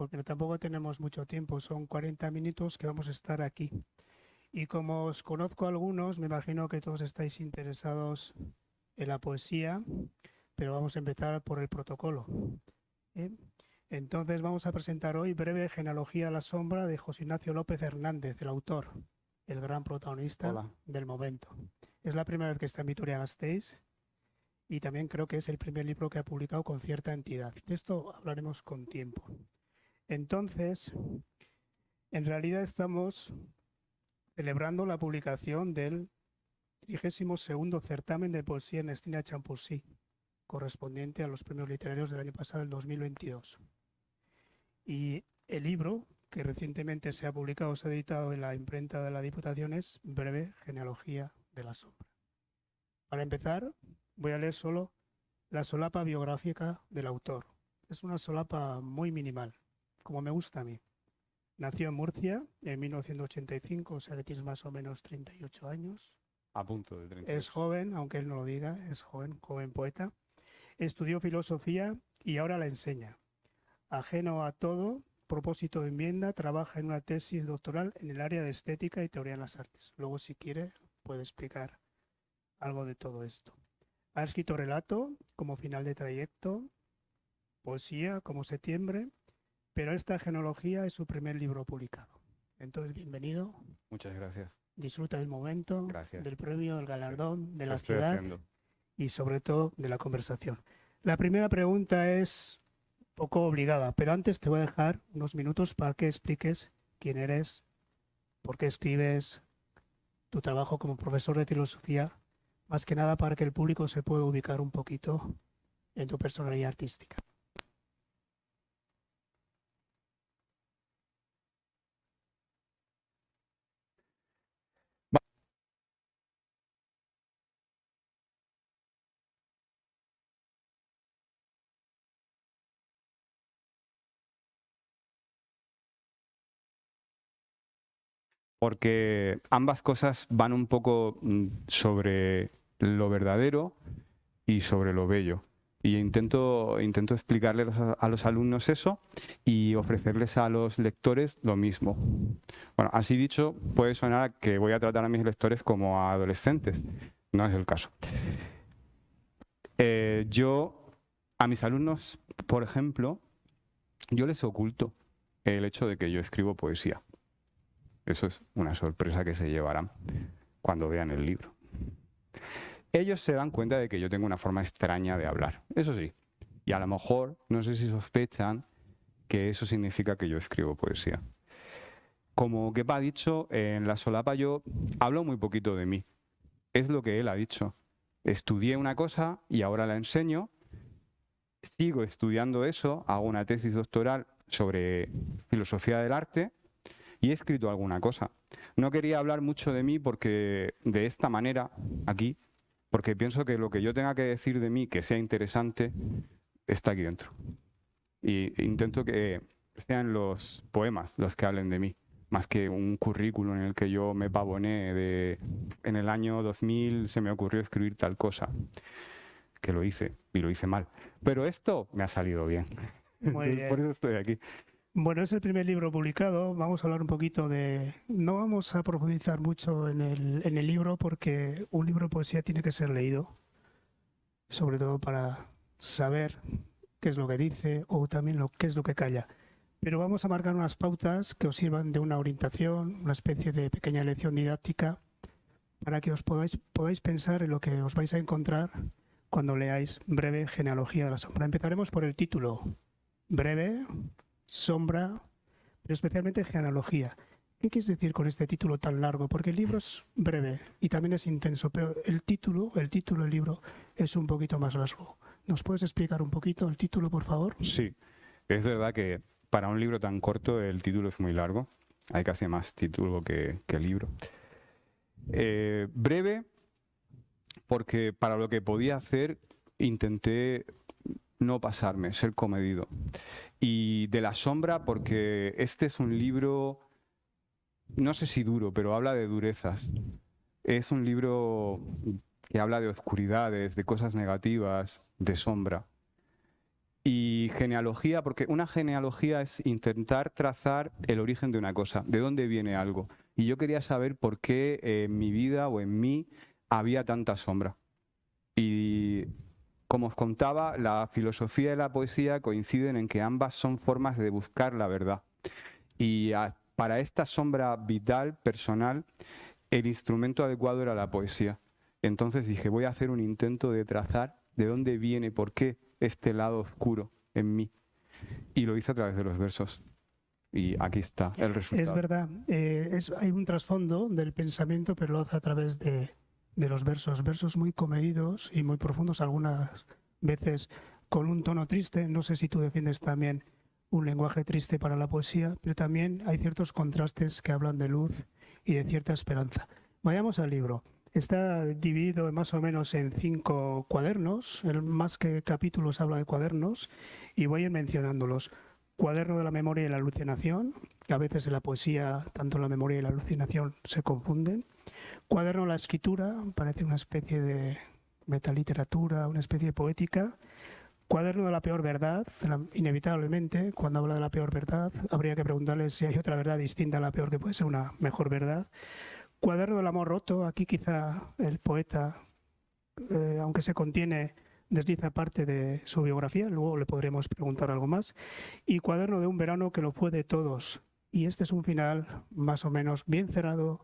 porque tampoco tenemos mucho tiempo, son 40 minutos que vamos a estar aquí. Y como os conozco a algunos, me imagino que todos estáis interesados en la poesía, pero vamos a empezar por el protocolo. ¿Eh? Entonces vamos a presentar hoy Breve genealogía a la sombra de José Ignacio López Hernández, el autor, el gran protagonista Hola. del momento. Es la primera vez que está en Vitoria-Gasteiz y también creo que es el primer libro que ha publicado con cierta entidad. De esto hablaremos con tiempo. Entonces, en realidad estamos celebrando la publicación del 32º certamen de poesía ernestina Champusí, correspondiente a los premios literarios del año pasado, el 2022. Y el libro, que recientemente se ha publicado, se ha editado en la imprenta de la Diputación, es Breve genealogía de la sombra. Para empezar, voy a leer solo la solapa biográfica del autor. Es una solapa muy minimal, como me gusta a mí. Nació en Murcia en 1985, o sea que tienes más o menos 38 años. A punto de Es 38. joven, aunque él no lo diga, es joven, joven poeta. Estudió filosofía y ahora la enseña. Ajeno a todo, propósito de enmienda, trabaja en una tesis doctoral en el área de estética y teoría en las artes. Luego, si quiere, puede explicar algo de todo esto. Ha escrito relato como final de trayecto, poesía como septiembre, pero esta genealogía es su primer libro publicado. Entonces, bienvenido. Muchas gracias. Disfruta del momento, Gracias. del premio, del galardón, de Lo la estoy ciudad haciendo. y sobre todo de la conversación. La primera pregunta es poco obligada, pero antes te voy a dejar unos minutos para que expliques quién eres, por qué escribes, tu trabajo como profesor de filosofía, más que nada para que el público se pueda ubicar un poquito en tu personalidad artística. Porque ambas cosas van un poco sobre lo verdadero y sobre lo bello. Y intento explicarles a los alumnos eso y ofrecerles a los lectores lo mismo. Bueno, así dicho, puede sonar a que voy a tratar a mis lectores como a adolescentes. No es el caso. Yo, a mis alumnos, por ejemplo, yo les oculto el hecho de que yo escribo poesía. Eso es una sorpresa que se llevarán cuando vean el libro. Ellos se dan cuenta de que yo tengo una forma extraña de hablar, eso sí. Y a lo mejor, no sé si sospechan que eso significa que yo escribo poesía. Como Kepa ha dicho, en la solapa yo hablo muy poquito de mí. Es lo que él ha dicho. Estudié una cosa y ahora la enseño. Sigo estudiando eso, hago una tesis doctoral sobre filosofía del arte y he escrito alguna cosa. No quería hablar mucho de mí porque de esta manera, aquí, porque pienso que lo que yo tenga que decir de mí que sea interesante está aquí dentro. Y intento que sean los poemas los que hablen de mí, más que un currículum en el que yo me pavoné de en el año 2000 se me ocurrió escribir tal cosa, que lo hice y lo hice mal. Pero esto me ha salido bien. Muy Entonces, por bien. eso estoy aquí. Bueno, es el primer libro publicado. Vamos a hablar un poquito de... No vamos a profundizar mucho en el libro porque un libro de poesía tiene que ser leído, sobre todo para saber qué es lo que dice o también qué es lo que calla. Pero vamos a marcar unas pautas que os sirvan de una orientación, una especie de pequeña lección didáctica para que os podáis pensar en lo que os vais a encontrar cuando leáis Breve genealogía de la sombra. Empezaremos por el título. Breve, sombra, pero especialmente genealogía. ¿Qué quieres decir con este título tan largo? Porque el libro es breve y también es intenso, pero el título del libro es un poquito más largo. ¿Nos puedes explicar un poquito el título, por favor? Sí, es verdad que para un libro tan corto el título es muy largo. Hay casi más título que libro. Breve, porque para lo que podía hacer intenté no pasarme, ser comedido. Y de la sombra, porque este es un libro, no sé si duro, pero habla de durezas. Es un libro que habla de oscuridades, de cosas negativas, de sombra. Y genealogía, porque una genealogía es intentar trazar el origen de una cosa, de dónde viene algo. Y yo quería saber por qué en mi vida o en mí había tanta sombra. Y como os contaba, la filosofía y la poesía coinciden en que ambas son formas de buscar la verdad. Y para esta sombra vital, personal, el instrumento adecuado era la poesía. Entonces dije, voy a hacer un intento de trazar de dónde viene, por qué este lado oscuro en mí. Y lo hice a través de los versos. Y aquí está el Es resultado. verdad, hay un trasfondo del pensamiento, pero lo hace a través de los versos muy comedidos y muy profundos, algunas veces con un tono triste. No sé si tú defiendes también un lenguaje triste para la poesía, pero también hay ciertos contrastes que hablan de luz y de cierta esperanza. Vayamos al libro. Está dividido más o menos en 5 cuadernos, más que capítulos habla de cuadernos, y voy a ir mencionándolos. Cuaderno de la memoria y la alucinación, que a veces en la poesía tanto la memoria y la alucinación se confunden. Cuaderno de la escritura, parece una especie de metaliteratura, una especie de poética. Cuaderno de la peor verdad, inevitablemente, cuando habla de la peor verdad, habría que preguntarle si hay otra verdad distinta a la peor que puede ser una mejor verdad. Cuaderno del amor roto, aquí quizá el poeta, aunque se contiene, desliza parte de su biografía, luego le podremos preguntar algo más. Y Cuaderno de un verano que lo fue de todos. Y este es un final más o menos bien cerrado,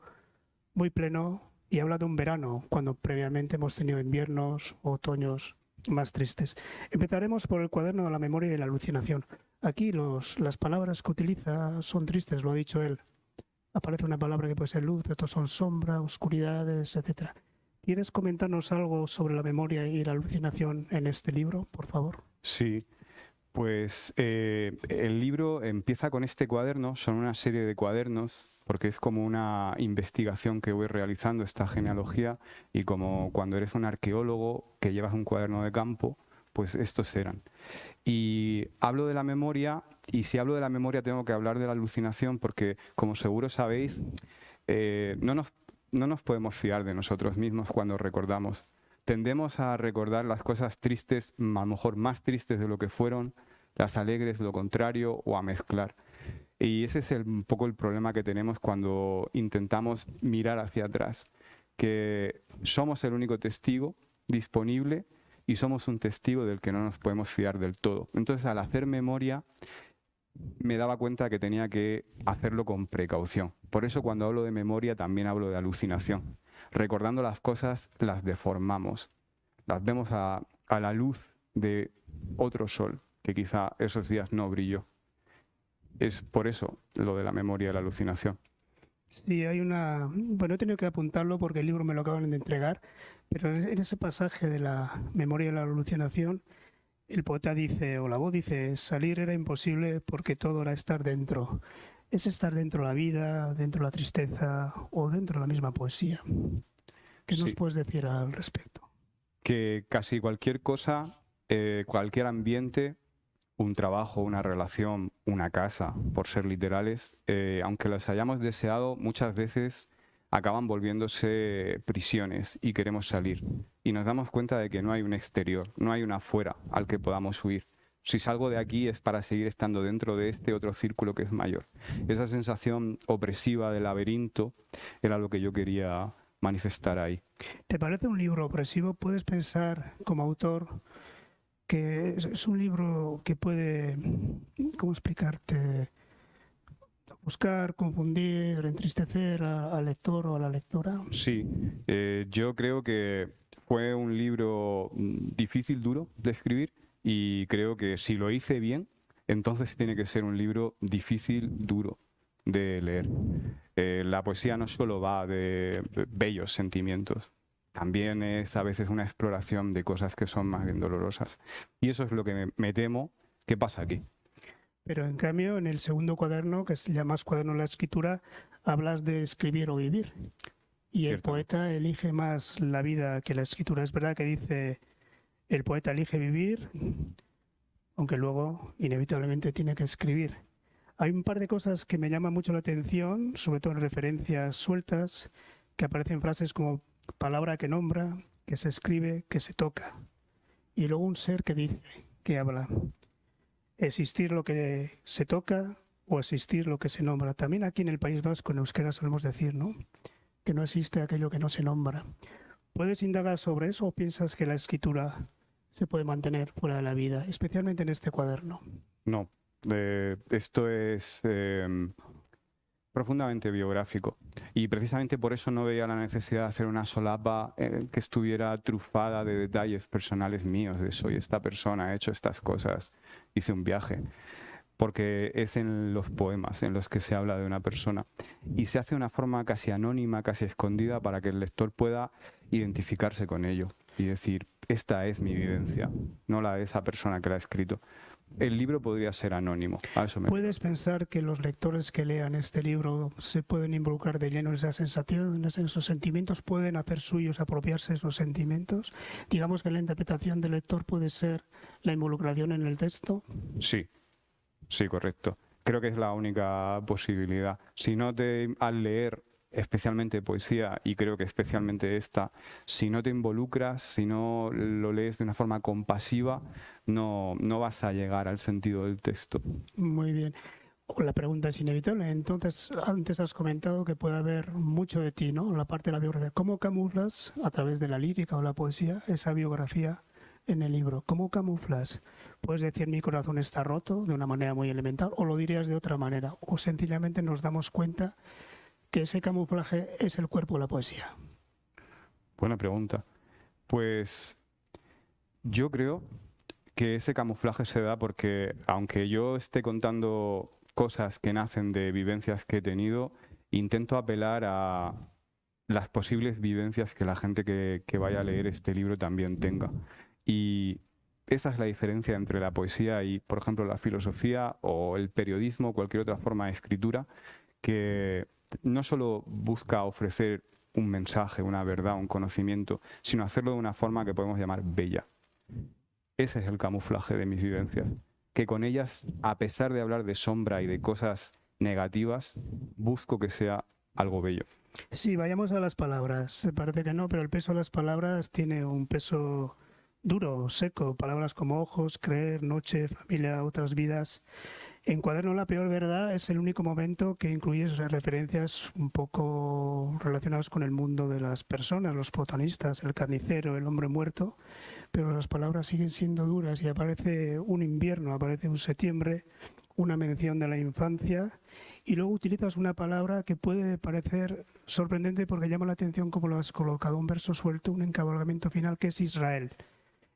muy pleno, y habla de un verano, cuando previamente hemos tenido inviernos o otoños más tristes. Empezaremos por el Cuaderno de la memoria y de la alucinación. Aquí las palabras que utiliza son tristes, lo ha dicho él. Aparece una palabra que puede ser luz, pero otros son sombra, oscuridades, etc. ¿Quieres comentarnos algo sobre la memoria y la alucinación en este libro, por favor? Sí, pues el libro empieza con este cuaderno, son una serie de cuadernos, porque es como una investigación que voy realizando, esta genealogía, y como cuando eres un arqueólogo que llevas un cuaderno de campo, pues estos eran. Y hablo de la memoria, y si hablo de la memoria tengo que hablar de la alucinación, porque como seguro sabéis, no nos podemos fiar de nosotros mismos cuando recordamos. Tendemos a recordar las cosas tristes, a lo mejor más tristes de lo que fueron, las alegres lo contrario, o a mezclar. Y ese es un poco el problema que tenemos cuando intentamos mirar hacia atrás, que somos el único testigo disponible y somos un testigo del que no nos podemos fiar del todo. Entonces, al hacer memoria, me daba cuenta que tenía que hacerlo con precaución. Por eso cuando hablo de memoria también hablo de alucinación. Recordando las cosas, las deformamos, las vemos a la luz de otro sol que quizá esos días no brilló. Es por eso lo de la memoria y la alucinación. Sí, hay una... Bueno, he tenido que apuntarlo porque el libro me lo acaban de entregar, pero en ese pasaje de la memoria y la alucinación, el poeta dice, o la voz dice, salir era imposible porque todo era estar dentro. Es estar dentro de la vida, dentro de la tristeza o dentro de la misma poesía. ¿Qué nos Sí, puedes decir al respecto? que casi cualquier cosa, cualquier ambiente, un trabajo, una relación, una casa, por ser literales, aunque los hayamos deseado, muchas veces acaban volviéndose prisiones y queremos salir. Y nos damos cuenta de que no hay un exterior, no hay un afuera al que podamos huir. Si salgo de aquí es para seguir estando dentro de este otro círculo que es mayor. Esa sensación opresiva de laberinto era lo que yo quería manifestar ahí. ¿Te parece un libro opresivo? ¿Puedes pensar como autor que es un libro que puede, ¿cómo explicarte? Buscar, confundir, entristecer al lector o a la lectora. Sí, yo creo que fue un libro difícil, duro de escribir y creo que si lo hice bien, entonces tiene que ser un libro difícil, duro de leer. La poesía no solo va de bellos sentimientos, también es a veces una exploración de cosas que son más bien dolorosas. Y eso es lo que me temo que pasa aquí. Pero en cambio, en el segundo cuaderno, que se llama Cuaderno de la Escritura, hablas de escribir o vivir. Y el Ciertamente. poeta elige más la vida que la escritura. Es verdad que dice, el poeta elige vivir, aunque luego inevitablemente tiene que escribir. Hay un par de cosas que me llaman mucho la atención, sobre todo en referencias sueltas, que aparecen frases como palabra que nombra, que se escribe, que se toca. Y luego un ser que dice, que habla. existir lo que se toca o existir lo que se nombra. También aquí en el País Vasco, en euskera, solemos decir, ¿no?, que no existe aquello que no se nombra. ¿Puedes indagar sobre eso o piensas que la escritura se puede mantener fuera de la vida, especialmente en este cuaderno? No, esto es profundamente biográfico y precisamente por eso no veía la necesidad de hacer una solapa que estuviera trufada de detalles personales míos, de soy esta persona, he hecho estas cosas, hice un viaje, porque es en los poemas en los que se habla de una persona y se hace de una forma casi anónima, casi escondida, para que el lector pueda identificarse con ello y decir, esta es mi vivencia, no la de esa persona que la ha escrito. El libro podría ser anónimo, a eso me ¿Puedes pensar que los lectores que lean este libro se pueden involucrar de lleno en esas sensaciones, en esos sentimientos? ¿Pueden hacer suyos, apropiarse de esos sentimientos? Digamos que la interpretación del lector puede ser la involucración en el texto. Sí, sí, correcto. Creo que es la única posibilidad. Si no al leer especialmente poesía, y creo que especialmente esta, si no te involucras, si no lo lees de una forma compasiva, no vas a llegar al sentido del texto. Muy bien. La pregunta es inevitable. Entonces, antes has comentado que puede haber mucho de ti, ¿no?, la parte de la biografía. ¿Cómo camuflas a través de la lírica o la poesía esa biografía en el libro? ¿Cómo camuflas? ¿Puedes decir mi corazón está roto de una manera muy elemental o lo dirías de otra manera? ¿O sencillamente nos damos cuenta que ese camuflaje es el cuerpo de la poesía? Buena pregunta. Pues yo creo que ese camuflaje se da porque, aunque yo esté contando cosas que nacen de vivencias que he tenido, intento apelar a las posibles vivencias que la gente que vaya a leer este libro también tenga. Y esa es la diferencia entre la poesía y, por ejemplo, la filosofía o el periodismo o cualquier otra forma de escritura, que no solo busca ofrecer un mensaje, una verdad, un conocimiento, sino hacerlo de una forma que podemos llamar bella. Ese es el camuflaje de mis vivencias, que con ellas, a pesar de hablar de sombra y de cosas negativas, busco que sea algo bello. Sí, vayamos a las palabras. Parece que no, pero el peso de las palabras tiene un peso duro, seco. Palabras como ojos, creer, noche, familia, otras vidas. En Cuaderno La Peor Verdad es el único momento que incluye referencias un poco relacionadas con el mundo de las personas, los protagonistas, el carnicero, el hombre muerto, pero las palabras siguen siendo duras y aparece un invierno, aparece un septiembre, una mención de la infancia y luego utilizas una palabra que puede parecer sorprendente porque llama la atención como lo has colocado, un verso suelto, un encabalgamiento final que es Israel.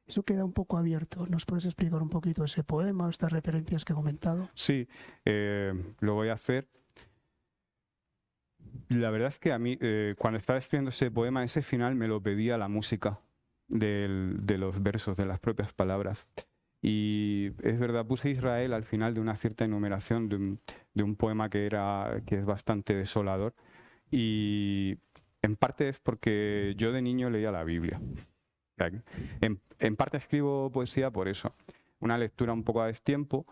Eso queda un poco abierto. ¿Nos puedes explicar un poquito ese poema o estas referencias que he comentado? Sí, lo voy a hacer. La verdad es que a mí, cuando estaba escribiendo ese poema, ese final me lo pedía la música de los versos, de las propias palabras. Y es verdad, puse Israel al final de una cierta enumeración de un poema que es bastante desolador. Y en parte es porque yo de niño leía la Biblia. En parte escribo poesía por eso. Una lectura un poco a destiempo,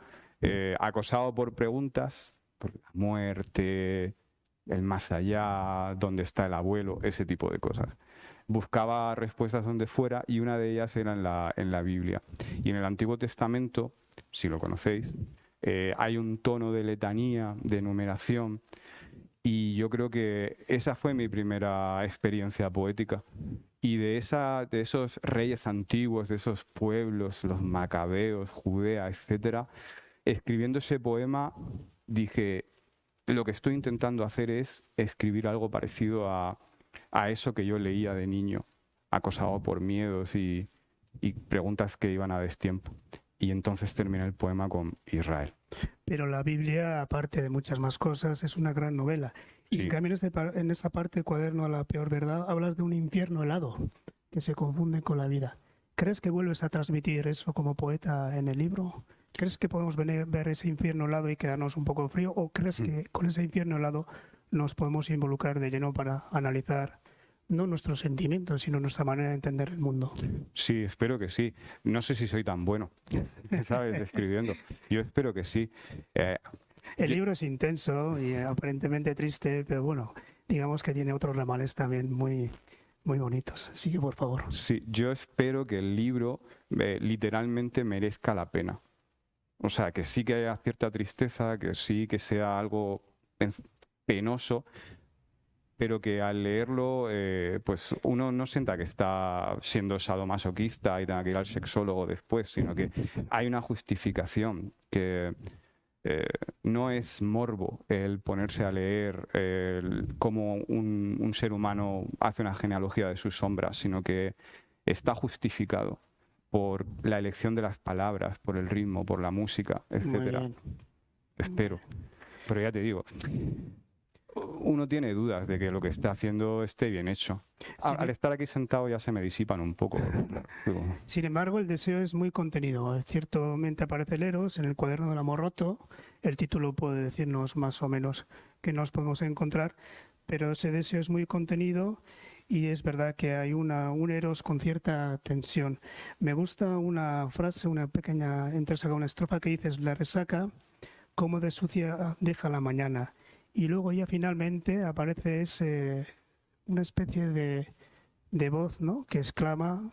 acosado por preguntas, por la muerte, el más allá, dónde está el abuelo, ese tipo de cosas. Buscaba respuestas donde fuera y una de ellas era en la Biblia. Y en el Antiguo Testamento, si lo conocéis, hay un tono de letanía, de enumeración, y yo creo que esa fue mi primera experiencia poética. Y de esos reyes antiguos, de esos pueblos, los macabeos, Judea, etcétera, escribiendo ese poema dije, lo que estoy intentando hacer es escribir algo parecido a eso que yo leía de niño, acosado por miedos y preguntas que iban a destiempo. Y entonces terminé el poema con Israel. Pero la Biblia, aparte de muchas más cosas, es una gran novela. Y Sí. en cambio en esta parte, Cuaderno a la Peor Verdad, hablas de un infierno helado que se confunde con la vida. ¿Crees que vuelves a transmitir eso como poeta en el libro? ¿Crees que podemos ver ese infierno helado y quedarnos un poco frío? ¿O crees que con ese infierno helado nos podemos involucrar de lleno para analizar no nuestros sentimientos, sino nuestra manera de entender el mundo? Sí, espero que sí. No sé si soy tan bueno, ¿sabes? Escribiendo. Yo espero que sí. El libro es intenso y aparentemente triste, pero bueno, digamos que tiene otros ramales también muy, muy bonitos. Sigue, por favor. Sí, yo espero que el libro literalmente merezca la pena. O sea, que sí que haya cierta tristeza, que sí que sea algo penoso, pero que al leerlo, pues uno no sienta que está siendo sadomasoquista y tenga que ir al sexólogo después, sino que hay una justificación, que no es morbo el ponerse a leer cómo un ser humano hace una genealogía de sus sombras, sino que está justificado por la elección de las palabras, por el ritmo, por la música, Muy etcétera. bien. Espero. Pero ya te digo, uno tiene dudas de que lo que está haciendo esté bien hecho. Al estar aquí sentado ya se me disipan un poco. Sin embargo, el deseo es muy contenido. Ciertamente aparece el Eros en el cuaderno del amor roto. El título puede decirnos más o menos qué nos podemos encontrar, pero ese deseo es muy contenido y es verdad que hay un Eros con cierta tensión. Me gusta una frase, una pequeña entresaca, una estrofa que dices: la resaca, como de sucia deja la mañana. Y luego ya finalmente aparece una especie de voz, ¿no?, que exclama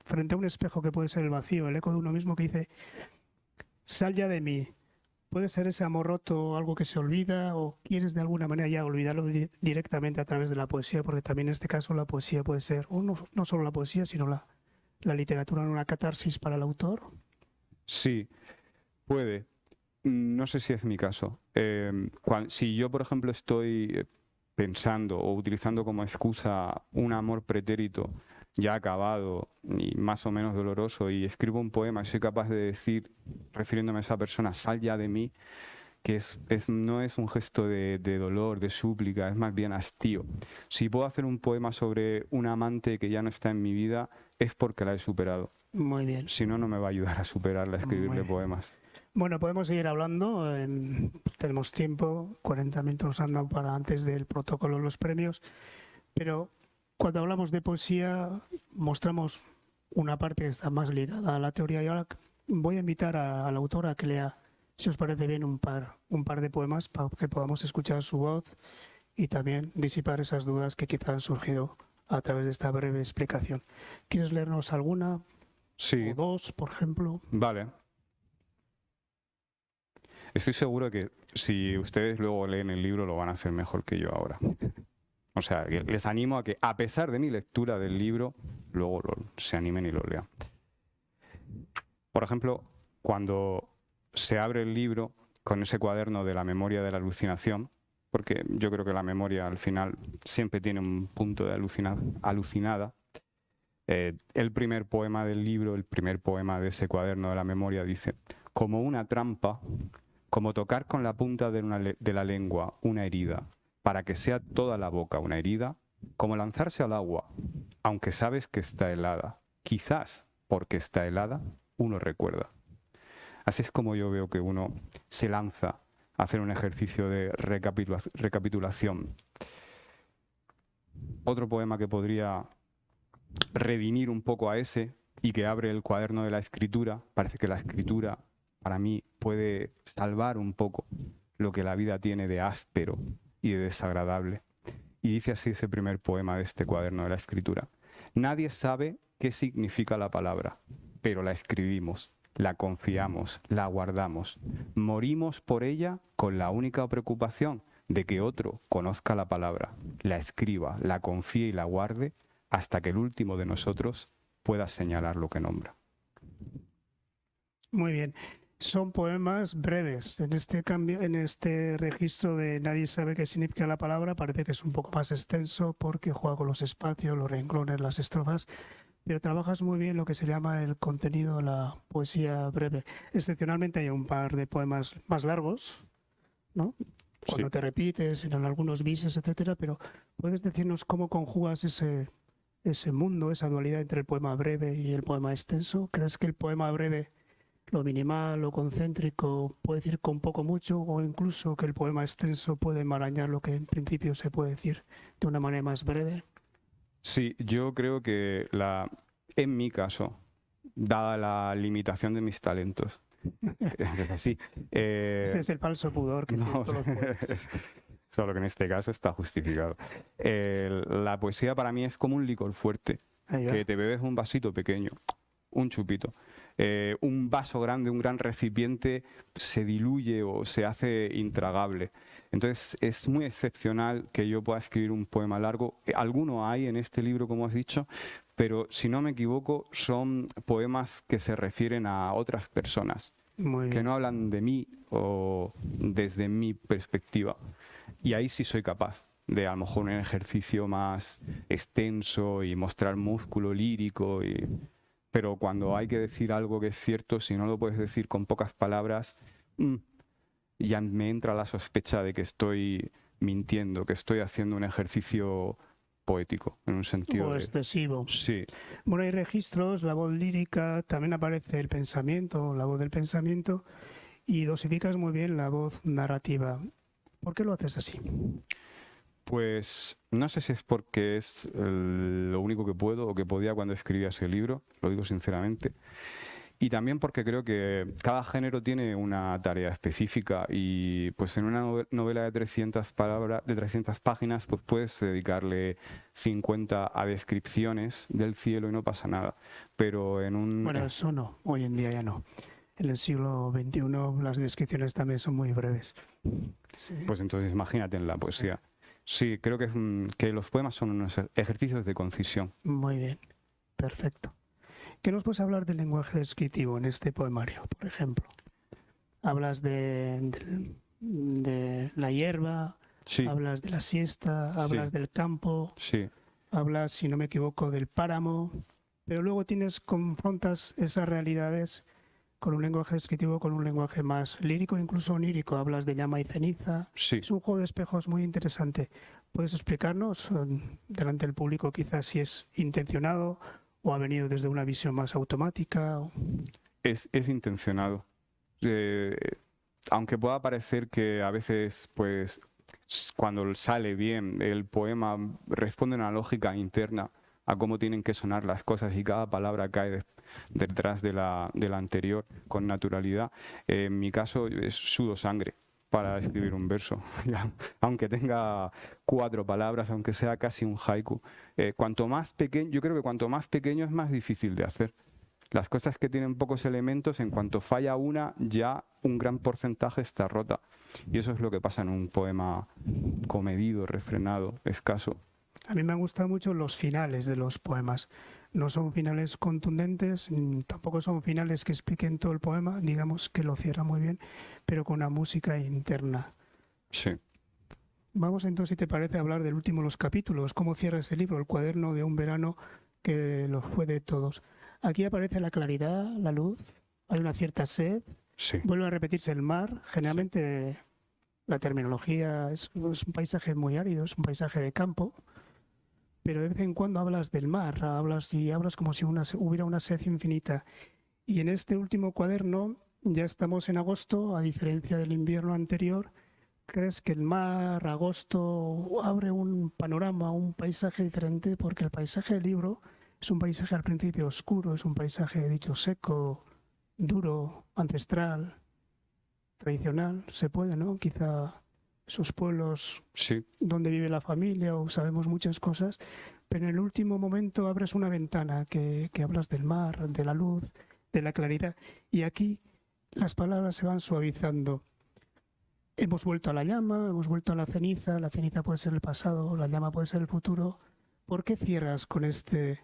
frente a un espejo que puede ser el vacío, el eco de uno mismo, que dice: sal ya de mí. Puede ser ese amor roto algo que se olvida, o quieres de alguna manera ya olvidarlo directamente a través de la poesía, porque también en este caso la poesía puede ser, o no solo la poesía, sino la literatura, una catarsis para el autor. Sí, puede. No sé si es mi caso. Si yo, por ejemplo, estoy pensando o utilizando como excusa un amor pretérito ya acabado y más o menos doloroso, y escribo un poema y soy capaz de decir, refiriéndome a esa persona, sal ya de mí, que no es un gesto de dolor, de súplica, es más bien hastío. Si puedo hacer un poema sobre un amante que ya no está en mi vida, es porque la he superado. Muy bien. Si no, no me va a ayudar a superarla, a escribirle poemas. Bueno, podemos seguir hablando. Tenemos tiempo, 40 minutos andando para antes del protocolo de los premios, pero cuando hablamos de poesía mostramos una parte que está más ligada a la teoría, y ahora voy a invitar a la autora a que lea, si os parece bien, un par de poemas para que podamos escuchar su voz y también disipar esas dudas que quizá han surgido a través de esta breve explicación. ¿Quieres leernos alguna? Sí. O dos, por ejemplo. Vale. Estoy seguro que si ustedes luego leen el libro lo van a hacer mejor que yo ahora. O sea, que les animo a que, a pesar de mi lectura del libro, luego se animen y lo lean. Por ejemplo, cuando se abre el libro con ese cuaderno de la memoria de la alucinación, porque yo creo que la memoria al final siempre tiene un punto de alucinada. El primer poema del libro, el primer poema de ese cuaderno de la memoria dice: como una trampa, como tocar con la punta de la lengua una herida, para que sea toda la boca una herida, como lanzarse al agua, aunque sabes que está helada. Quizás porque está helada, uno recuerda. Así es como yo veo que uno se lanza a hacer un ejercicio de recapitulación. Otro poema que podría redimir un poco a ese y que abre el cuaderno de la escritura, parece que la escritura para mí puede salvar un poco lo que la vida tiene de áspero y de desagradable. Y dice así ese primer poema de este cuaderno de la escritura: nadie sabe qué significa la palabra, pero la escribimos, la confiamos, la guardamos. Morimos por ella con la única preocupación de que otro conozca la palabra, la escriba, la confíe y la guarde hasta que el último de nosotros pueda señalar lo que nombra. Muy bien. Son poemas breves. En este registro de nadie sabe qué significa la palabra, parece que es un poco más extenso porque juega con los espacios, los renglones, las estrofas, pero trabajas muy bien lo que se llama el contenido, la poesía breve. Excepcionalmente hay un par de poemas más largos, ¿no?, cuando Sí. te repites, en algunos bises, etcétera, pero ¿puedes decirnos cómo conjugas ese mundo, esa dualidad entre el poema breve y el poema extenso? ¿Crees que el poema breve, lo minimal, lo concéntrico, puede decir con poco mucho, o incluso que el poema extenso puede enmarañar lo que en principio se puede decir de una manera más breve? Sí, yo creo que en mi caso, dada la limitación de mis talentos, es así. Es el falso pudor que tienen No, todos los poetas. solo que en este caso está justificado. La poesía para mí es como un licor fuerte, Ahí va. que te bebes un vasito pequeño, un chupito, un vaso grande, un gran recipiente, se diluye o se hace intragable. Entonces es muy excepcional que yo pueda escribir un poema largo. Alguno hay en este libro, como has dicho, pero si no me equivoco, son poemas que se refieren a otras personas, Muy que bien. no hablan de mí o desde mi perspectiva. Y ahí sí soy capaz de a lo mejor un ejercicio más extenso y mostrar músculo lírico. Pero cuando hay que decir algo que es cierto, si no lo puedes decir con pocas palabras, ya me entra la sospecha de que estoy mintiendo, que estoy haciendo un ejercicio poético, en un sentido O de... excesivo. Sí, Bueno, hay registros, la voz lírica, también aparece el pensamiento, la voz del pensamiento, y dosificas muy bien la voz narrativa. ¿Por qué lo haces así? pues no sé si es porque es lo único que puedo o que podía cuando escribía ese libro, lo digo sinceramente. Y también porque creo que cada género tiene una tarea específica y pues en una novela de 300 palabras, de 300 páginas, pues puedes dedicarle 50 a descripciones del cielo y no pasa nada. Pero en un... Bueno, eso no, hoy en día ya no. En el siglo XXI las descripciones también son muy breves. Sí. pues entonces imagínate en la poesía. Sí, creo que, que los poemas son unos ejercicios de concisión. Muy bien, perfecto. ¿Qué nos puedes hablar del lenguaje descriptivo en este poemario, por ejemplo? Hablas de la hierba, Sí, hablas de la siesta, sí, hablas del campo, sí. hablas, si no me equivoco, del páramo, pero luego confrontas esas realidades con un lenguaje descriptivo, con un lenguaje más lírico, incluso onírico. Hablas de llama y ceniza. Sí, Es un juego de espejos muy interesante. ¿Puedes explicarnos delante del público quizás si es intencionado o ha venido desde una visión más automática? es intencionado. Eh, aunque pueda parecer que a veces, pues, cuando sale bien el poema, responde a una lógica interna a cómo tienen que sonar las cosas y cada palabra cae detrás de la anterior con naturalidad. En mi caso, sudo sangre para escribir un verso, aunque tenga 4 palabras, aunque sea casi un haiku. Cuanto más pequeño, yo creo que cuanto más pequeño es más difícil de hacer. Las cosas que tienen pocos elementos, en cuanto falla una, ya un gran porcentaje está rota. Y eso es lo que pasa en un poema comedido, refrenado, escaso. A mí me han gustado mucho los finales de los poemas. No son finales contundentes, tampoco son finales que expliquen todo el poema, digamos que lo cierra muy bien, pero con una música interna. Sí. Vamos entonces, si te parece, a hablar del último de los capítulos, cómo cierra ese libro, el cuaderno de un verano que lo fue de todos. Aquí aparece la claridad, la luz, hay una cierta sed, Sí. vuelve a repetirse el mar. Generalmente la terminología es un paisaje muy árido, es un paisaje de campo, pero de vez en cuando hablas del mar, hablas como si hubiera una sed infinita. Y en este último cuaderno ya estamos en agosto, a diferencia del invierno anterior. ¿Crees que el mar, agosto, abre un panorama, un paisaje diferente? Porque el paisaje del libro es un paisaje al principio oscuro, es un paisaje, dicho, seco, duro, ancestral, tradicional. Se puede, ¿no? Quizá esos pueblos Sí. donde vive la familia o sabemos muchas cosas, pero en el último momento abres una ventana que hablas del mar, de la luz, de la claridad. Y aquí las palabras se van suavizando. Hemos vuelto a la llama, hemos vuelto a la ceniza puede ser el pasado, la llama puede ser el futuro. ¿Por qué cierras con este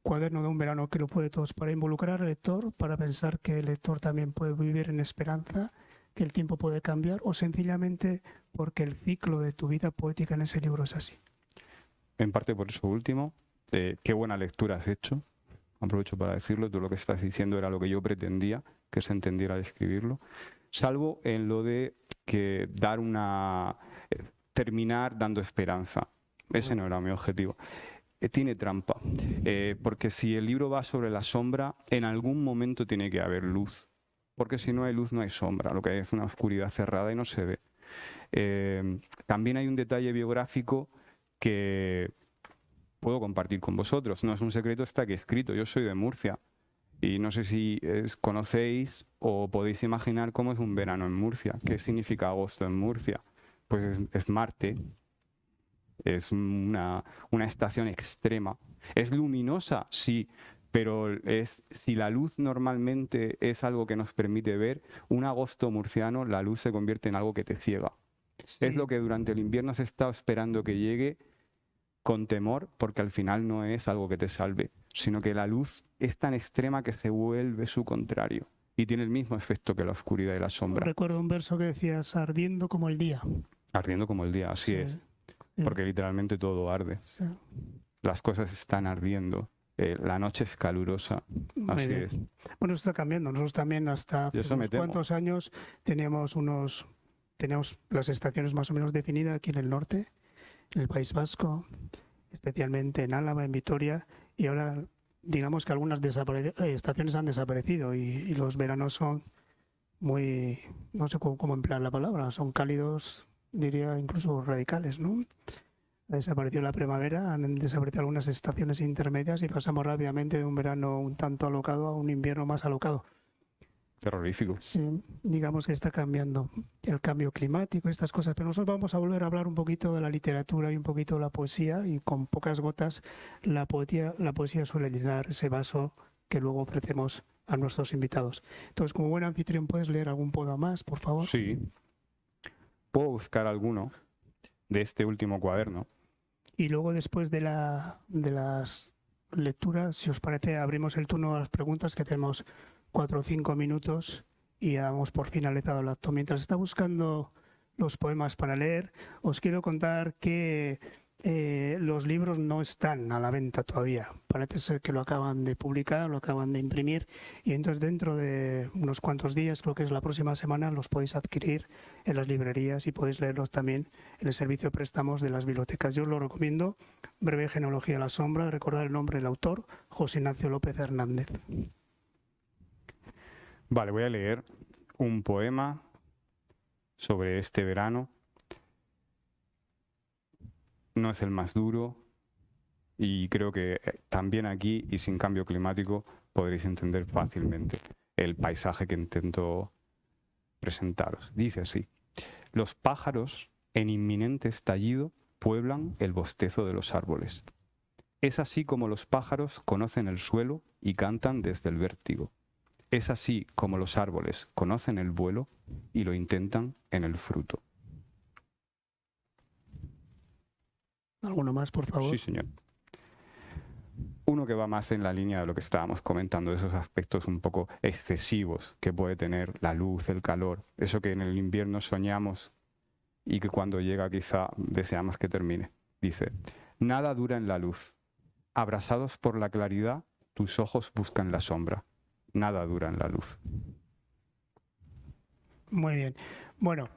cuaderno de un verano que lo puede todos? ¿Para involucrar al lector, para pensar que el lector también puede vivir en esperanza, que el tiempo puede cambiar, o sencillamente porque el ciclo de tu vida poética en ese libro es así? En parte por eso último, qué buena lectura has hecho. Aprovecho para decirlo, tú lo que estás diciendo era lo que yo pretendía que se entendiera al escribirlo, salvo en lo de que terminar dando esperanza. Ese no era mi objetivo. Tiene trampa, porque si el libro va sobre la sombra, en algún momento tiene que haber luz, porque si no hay luz no hay sombra, lo que hay es una oscuridad cerrada y no se ve. También hay un detalle biográfico que puedo compartir con vosotros. No es un secreto, está aquí escrito. Yo soy de Murcia y no sé si conocéis o podéis imaginar cómo es un verano en Murcia. ¿Qué significa agosto en Murcia? Pues es Marte, es una estación extrema. ¿Es luminosa? Sí, Pero si la luz normalmente es algo que nos permite ver, un agosto murciano, la luz se convierte en algo que te ciega. Sí. Es lo que durante el invierno se está esperando que llegue con temor, porque al final no es algo que te salve, sino que la luz es tan extrema que se vuelve su contrario y tiene el mismo efecto que la oscuridad y la sombra. Recuerdo un verso que decías, ardiendo como el día. Ardiendo como el día, así Sí, es, sí, porque literalmente todo arde. sí. Las cosas están ardiendo, la noche es calurosa, Muy así bien. es. Bueno, esto está cambiando. Nosotros también hasta hace Y eso me unos temo. cuantos años teníamos las estaciones más o menos definidas aquí en el norte, en el País Vasco, especialmente en Álava, en Vitoria, y ahora digamos que algunas estaciones han desaparecido y los veranos son muy, no sé cómo emplear la palabra, son cálidos, diría incluso radicales, ¿no? Ha desaparecido la primavera, han desaparecido algunas estaciones intermedias y pasamos rápidamente de un verano un tanto alocado a un invierno más alocado. Terrorífico. Sí, digamos que está cambiando el cambio climático, estas cosas, pero nosotros vamos a volver a hablar un poquito de la literatura y un poquito de la poesía, y con pocas gotas la poesía suele llenar ese vaso que luego ofrecemos a nuestros invitados. Entonces, como buen anfitrión, ¿puedes leer algún poema más, por favor? Sí. Puedo buscar alguno de este último cuaderno. Y luego, después de las lecturas, si os parece, abrimos el turno a las preguntas, que tenemos 4 o 5 minutos y ya damos por finalizado el acto. Mientras está buscando los poemas para leer, os quiero contar que los libros no están a la venta todavía. Parece ser que lo acaban de publicar, lo acaban de imprimir, y entonces dentro de unos cuantos días, creo que es la próxima semana, los podéis adquirir en las librerías y podéis leerlos también en el servicio de préstamos de las bibliotecas. Yo os lo recomiendo. Breve genealogía de la sombra, recordar el nombre del autor, José Ignacio López Hernández. Vale, voy a leer un poema sobre este verano. No es el más duro y creo que también aquí y sin cambio climático podréis entender fácilmente el paisaje que intento presentaros. Dice así: los pájaros en inminente estallido pueblan el bostezo de los árboles. Es así como los pájaros conocen el suelo y cantan desde el vértigo. Es así como los árboles conocen el vuelo y lo intentan en el fruto. ¿Alguno más, por favor? Sí, señor. Uno que va más en la línea de lo que estábamos comentando, de esos aspectos un poco excesivos que puede tener la luz, el calor, eso que en el invierno soñamos y que cuando llega quizá deseamos que termine. Dice: nada dura en la luz. Abrasados por la claridad, tus ojos buscan la sombra. Nada dura en la luz. Muy bien. Bueno,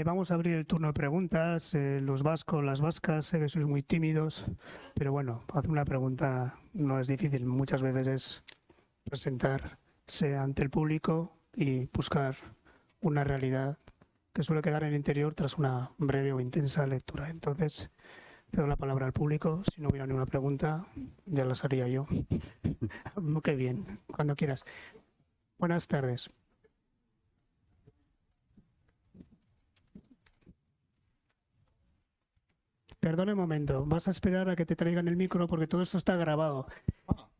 vamos a abrir el turno de preguntas. Los vascos, las vascas, sé que sois muy tímidos, pero bueno, hacer una pregunta no es difícil. Muchas veces es presentarse ante el público y buscar una realidad que suele quedar en el interior tras una breve o intensa lectura. Entonces, cedo la palabra al público. Si no hubiera ninguna pregunta, ya las haría yo. Qué bien, cuando quieras. Buenas tardes. Perdona un momento, vas a esperar a que te traigan el micro porque todo esto está grabado.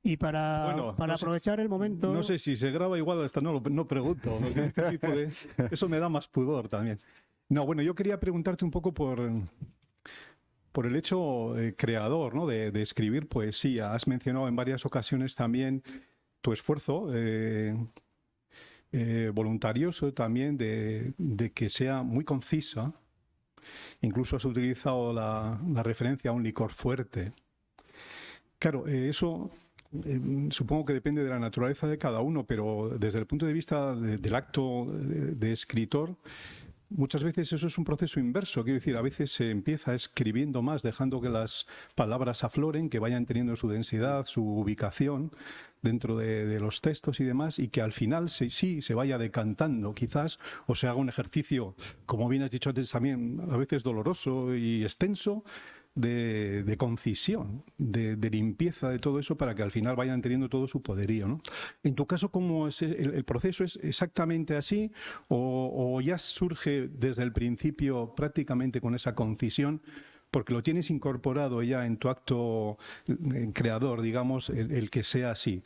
Y para Bueno, no sé- aprovechar el momento... No sé si se graba igual, hasta no pregunto, porque este tipo de... Eso me da más pudor también. No, bueno, yo quería preguntarte un poco por el hecho creador, ¿no? de escribir poesía. Has mencionado en varias ocasiones también tu esfuerzo voluntarioso también de que sea muy concisa. Incluso has utilizado la referencia a un licor fuerte. Claro, eso supongo que depende de la naturaleza de cada uno, pero desde el punto de vista del acto de escritor, muchas veces eso es un proceso inverso. Quiero decir, a veces se empieza escribiendo más, dejando que las palabras afloren, que vayan teniendo su densidad, su ubicación dentro de los textos y demás, y que al final sí se vaya decantando, quizás, o se haga un ejercicio, como bien has dicho antes también, a veces doloroso y extenso, de concisión, de limpieza de todo eso para que al final vayan teniendo todo su poderío, ¿no? En tu caso, ¿cómo es el proceso? ¿Es exactamente así o ya surge desde el principio prácticamente con esa concisión porque lo tienes incorporado ya en tu acto creador, digamos, el que sea así.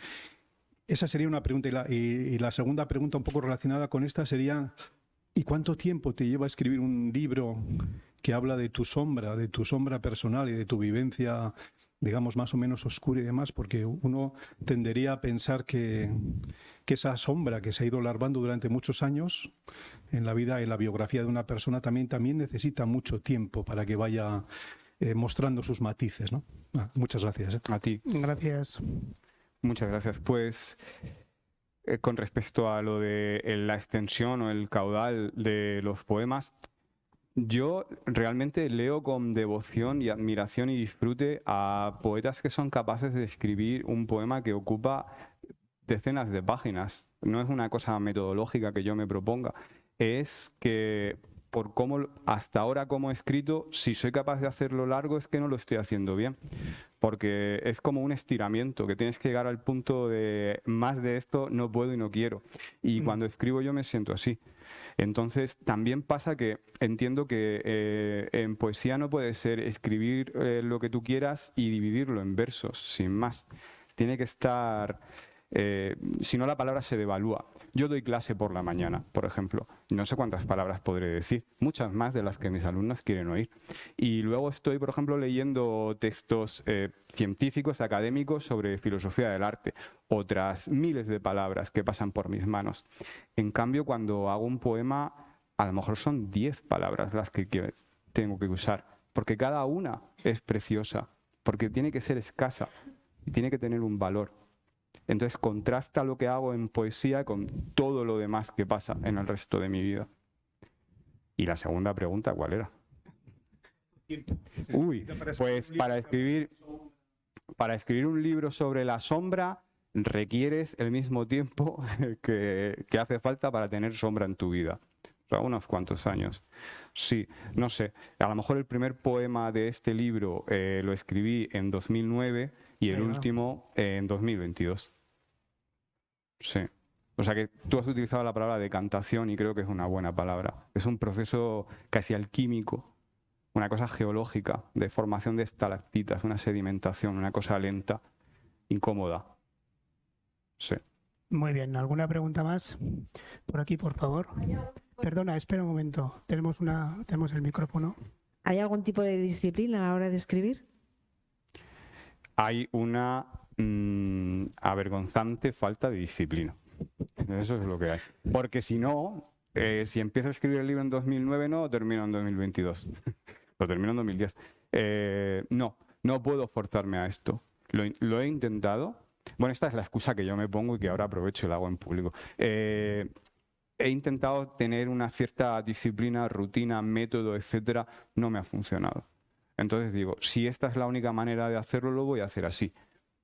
Esa sería una pregunta. Y la segunda pregunta, un poco relacionada con esta, sería: ¿y cuánto tiempo te lleva a escribir un libro que habla de tu sombra personal y de tu vivencia, digamos, más o menos oscura y demás? Porque uno tendería a pensar que esa sombra que se ha ido larvando durante muchos años en la vida, en la biografía de una persona, también necesita mucho tiempo para que vaya mostrando sus matices, ¿no? Muchas gracias. A ti. Gracias. Muchas gracias. Pues con respecto a lo de la extensión o el caudal de los poemas, yo realmente leo con devoción y admiración y disfrute a poetas que son capaces de escribir un poema que ocupa decenas de páginas. No es una cosa metodológica que yo me proponga, es que por cómo hasta ahora como he escrito, si soy capaz de hacerlo largo es que no lo estoy haciendo bien, porque es como un estiramiento, que tienes que llegar al punto de más de esto no puedo y no quiero. Y cuando escribo yo me siento así. Entonces también pasa que entiendo que en poesía no puede ser escribir lo que tú quieras y dividirlo en versos, sin más. Tiene que estar... si no, la palabra se devalúa. Yo doy clase por la mañana, por ejemplo. No sé cuántas palabras podré decir, muchas más de las que mis alumnos quieren oír. Y luego estoy, por ejemplo, leyendo textos científicos, académicos sobre filosofía del arte, otras miles de palabras que pasan por mis manos. En cambio, cuando hago un poema, a lo mejor son 10 palabras las que tengo que usar, porque cada una es preciosa, porque tiene que ser escasa y tiene que tener un valor. Entonces contrasta lo que hago en poesía con todo lo demás que pasa en el resto de mi vida. Y la segunda pregunta, ¿cuál era? Uy, pues para escribir un libro sobre la sombra requieres el mismo tiempo que hace falta para tener sombra en tu vida. O sea, unos cuantos años. Sí, no sé. A lo mejor el primer poema de este libro lo escribí en 2009 y el último en 2022. Sí. O sea que tú has utilizado la palabra decantación y creo que es una buena palabra. Es un proceso casi alquímico, una cosa geológica, de formación de estalactitas, una sedimentación, una cosa lenta, incómoda. Sí. Muy bien, ¿alguna pregunta más? Por aquí, por favor. Perdona, espera un momento. Tenemos el micrófono. ¿Hay algún tipo de disciplina a la hora de escribir? Hay una avergonzante falta de disciplina. Eso es lo que hay. Porque si no, si empiezo a escribir el libro en 2009, no lo termino en 2022. Lo termino en 2010. No puedo forzarme a esto. Lo he intentado. Bueno, esta es la excusa que yo me pongo y que ahora aprovecho y la hago en público. He intentado tener una cierta disciplina, rutina, método, etcétera. No me ha funcionado. Entonces digo, si esta es la única manera de hacerlo, lo voy a hacer así.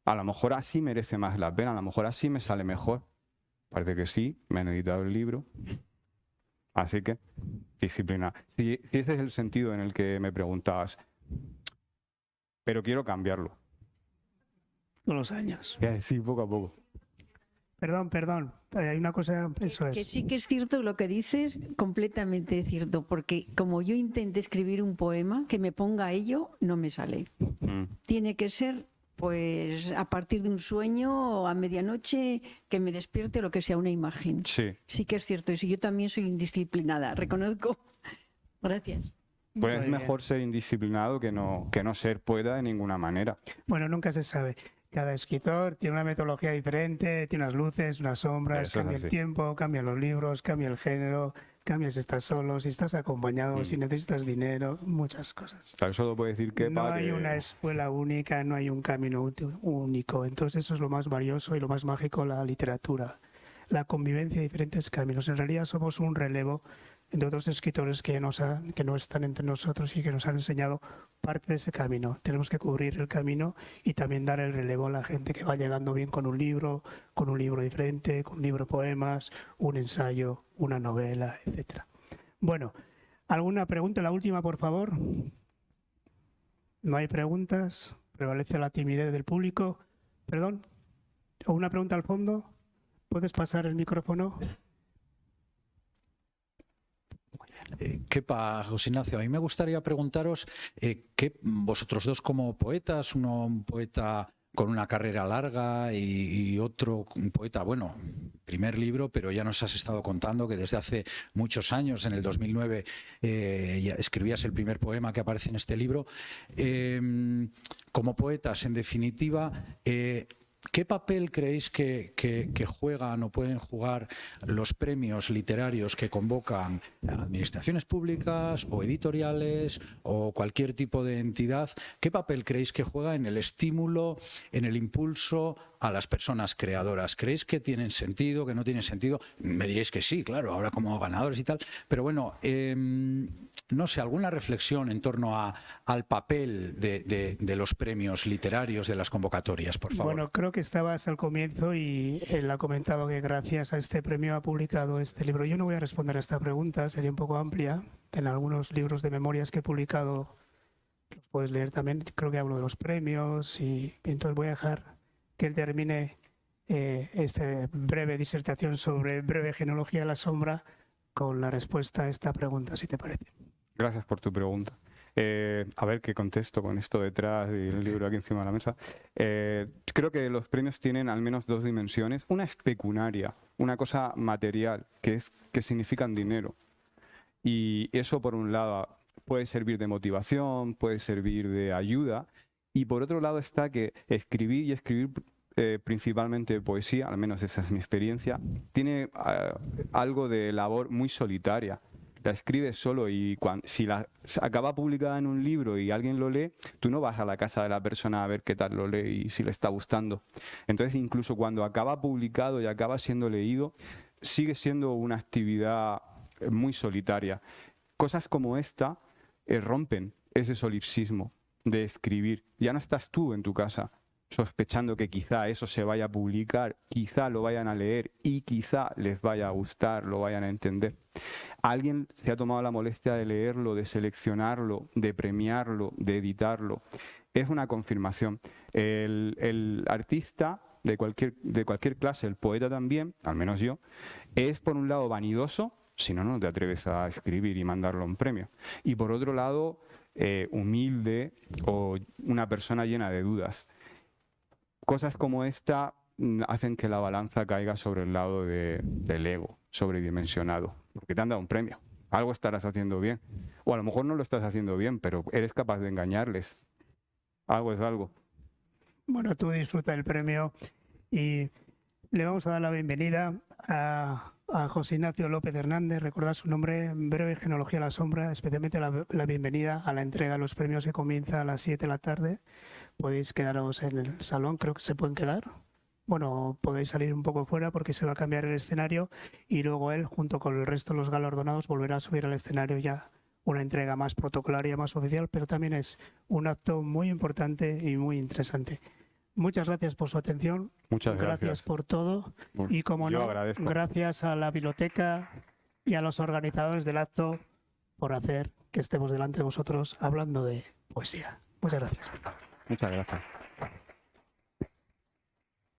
A lo mejor así merece más la pena, a lo mejor así me sale mejor. Parece que sí, me han editado el libro. Así que, disciplina. Si ese es el sentido en el que me preguntabas, pero quiero cambiarlo. Con los años. Sí, poco a poco. Perdón. Hay una cosa, eso Que es. sí que es cierto lo que dices, completamente cierto, porque como yo intento escribir un poema, que me ponga a ello, no me sale. Tiene que ser, pues, a partir de un sueño o a medianoche, que me despierte lo que sea una imagen. Sí que es cierto eso. Yo también soy indisciplinada, reconozco. Gracias. Pues es mejor ser indisciplinado que no ser poeta de ninguna manera. Bueno, nunca se sabe. Cada escritor tiene una metodología diferente, tiene unas luces, unas sombras, cambia el tiempo, cambian los libros, cambia el género, cambia si estás solo, si estás acompañado, si necesitas dinero, muchas cosas. Tal solo puede decir que no hay una escuela única, no hay un camino único. Entonces eso es lo más valioso y lo más mágico de la literatura. La convivencia de diferentes caminos. En realidad somos un relevo de otros escritores que no están entre nosotros y que nos han enseñado parte de ese camino. Tenemos que cubrir el camino y también dar el relevo a la gente que va llegando bien con un libro diferente, con un libro de poemas, un ensayo, una novela, etcétera. Bueno, ¿alguna pregunta? La última, por favor. No hay preguntas. Prevalece la timidez del público. ¿Perdón? ¿O una pregunta al fondo? ¿Puedes pasar el micrófono? Kepa, José Ignacio, a mí me gustaría preguntaros que vosotros dos como poetas, uno un poeta con una carrera larga y otro un poeta, bueno, primer libro, pero ya nos has estado contando que desde hace muchos años, en el 2009, ya escribías el primer poema que aparece en este libro. Como poetas, en definitiva, ¿qué papel creéis que juegan o pueden jugar los premios literarios que convocan administraciones públicas o editoriales o cualquier tipo de entidad? ¿Qué papel creéis que juega en el estímulo, en el impulso a las personas creadoras? ¿Creéis que tienen sentido, que no tienen sentido? Me diréis que sí, claro, ahora como ganadores y tal. Pero bueno, no sé, alguna reflexión en torno al papel de los premios literarios, de las convocatorias, por favor. Bueno, creo que estabas al comienzo y él ha comentado que gracias a este premio ha publicado este libro. Yo no voy a responder a esta pregunta, sería un poco amplia. En algunos libros de memorias que he publicado, los puedes leer también, creo que hablo de los premios y entonces voy a dejar que él termine esta breve disertación sobre breve genealogía de la sombra con la respuesta a esta pregunta, si te parece. Gracias por tu pregunta. A ver qué contesto con esto detrás y el libro aquí encima de la mesa. Creo que los premios tienen al menos dos dimensiones. Una es pecunaria, una cosa material, que significan dinero. Y eso, por un lado, puede servir de motivación, puede servir de ayuda. Y por otro lado está que escribir principalmente poesía, al menos esa es mi experiencia, tiene algo de labor muy solitaria. La escribes solo y si acaba publicada en un libro y alguien lo lee, tú no vas a la casa de la persona a ver qué tal lo lee y si le está gustando. Entonces, incluso cuando acaba publicado y acaba siendo leído, sigue siendo una actividad muy solitaria. Cosas como esta rompen ese solipsismo de escribir. Ya no estás tú en tu casa sospechando que quizá eso se vaya a publicar, quizá lo vayan a leer y quizá les vaya a gustar, lo vayan a entender. Alguien se ha tomado la molestia de leerlo, de seleccionarlo, de premiarlo, de editarlo. Es una confirmación. El artista de cualquier clase, el poeta también, al menos yo, es por un lado vanidoso, si no, no te atreves a escribir y mandarlo a un premio. Y por otro lado, humilde o una persona llena de dudas. Cosas como esta hacen que la balanza caiga sobre el lado del ego, sobredimensionado, porque te han dado un premio. Algo estarás haciendo bien. O a lo mejor no lo estás haciendo bien, pero eres capaz de engañarles. Algo es algo. Bueno, tú disfruta del premio y le vamos a dar la bienvenida a José Ignacio López Hernández. Recordad su nombre, Breve Genealogía a la Sombra, especialmente la bienvenida a la entrega de los premios que comienza a las 7 de la tarde. Podéis quedaros en el salón, creo que se pueden quedar. Bueno, podéis salir un poco fuera porque se va a cambiar el escenario y luego él, junto con el resto de los galardonados, volverá a subir al escenario ya una entrega más protocolaria, más oficial, pero también es un acto muy importante y muy interesante. Muchas gracias por su atención. Muchas gracias por todo. Y como Yo no, agradezco. gracias a la biblioteca y a los organizadores del acto por hacer que estemos delante de vosotros hablando de poesía. Muchas gracias. Muchas gracias.